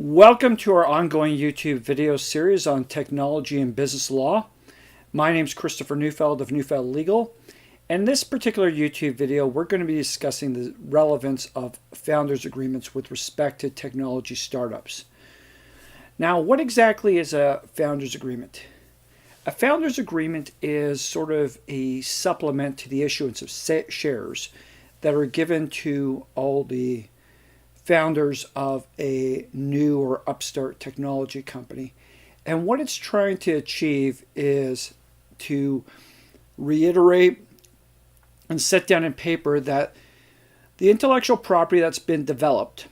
Welcome to our ongoing YouTube video series on technology and business law. My name is Christopher Neufeld of Neufeld Legal. In this particular YouTube video, we're going to be discussing the relevance of founders' agreements with respect to technology startups. Now, what exactly is a founders' agreement? A founders' agreement is sort of a supplement to the issuance of shares that are given to all the founders of a new or upstart technology company. And what it's trying to achieve is to reiterate and set down in paper that the intellectual property that's been developed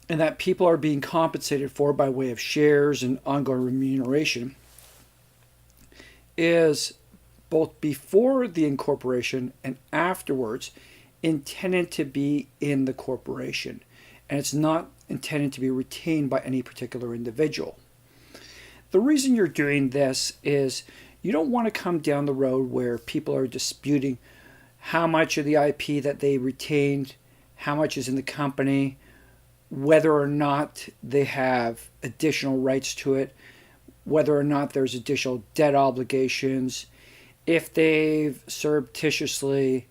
and that people are being compensated for by way of shares and ongoing remuneration is both before the incorporation and afterwards intended to be in the corporation, and it's not intended to be retained by any particular individual. The reason you're doing this is you don't want to come down the road where people are disputing how much of the IP that they retained, how much is in the company, whether or not they have additional rights to it, whether or not there's additional debt obligations, if they've surreptitiously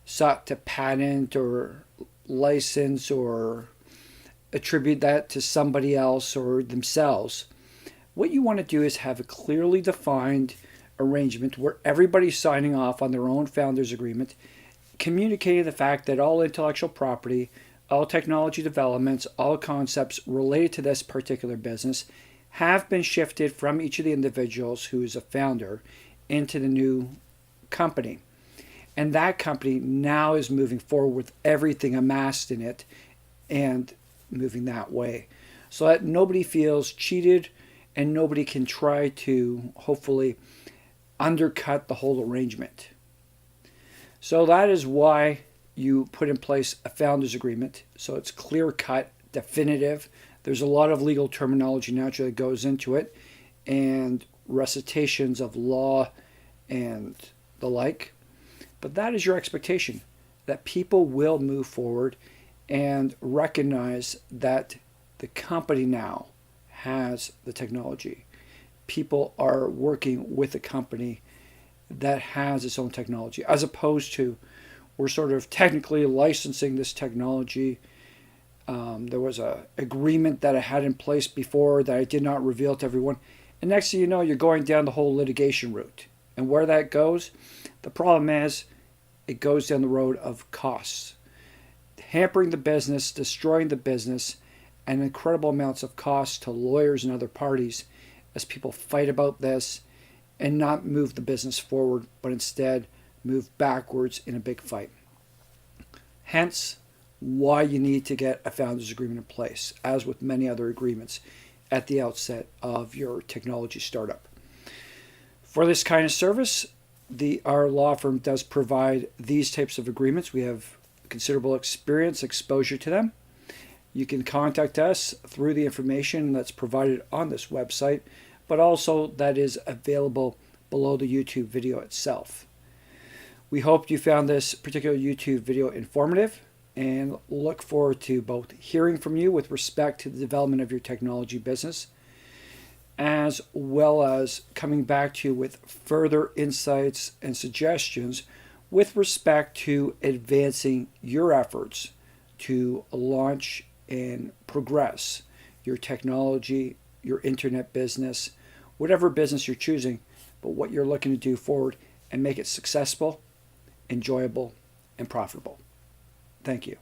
sought to patent or license or attribute that to somebody else or themselves. What you want to do is have a clearly defined arrangement where everybody's signing off on their own founders agreement, communicating the fact that all intellectual property, all technology developments, all concepts related to this particular business have been shifted from each of the individuals who is a founder into the new company. And that company now is moving forward with everything amassed in it and moving that way, so that nobody feels cheated and nobody can try to hopefully undercut the whole arrangement. So that is why you put in place a founders agreement, so it's clear-cut, definitive. There's a lot of legal terminology naturally that goes into it and recitations of law and the like. But that is your expectation, that people will move forward and recognize that the company now has the technology. People are working with a company that has its own technology, as opposed to we're sort of technically licensing this technology. There was an agreement that I had in place before that I did not reveal to everyone. And next thing you know, you're going down the whole litigation route. And where that goes, the problem is it goes down the road of costs, hampering the business, destroying the business, and incredible amounts of costs to lawyers and other parties as people fight about this and not move the business forward, but instead move backwards in a big fight. Hence, why you need to get a founders agreement in place, as with many other agreements at the outset of your technology startup. For this kind of service, our law firm does provide these types of agreements. We have considerable experience, exposure to them. You can contact us through the information that's provided on this website, but also that is available below the YouTube video itself. We hope you found this particular YouTube video informative and look forward to both hearing from you with respect to the development of your technology business, as well as coming back to you with further insights and suggestions with respect to advancing your efforts to launch and progress your technology, your internet business, whatever business you're choosing, but what you're looking to do forward and make it successful, enjoyable, and profitable. Thank you.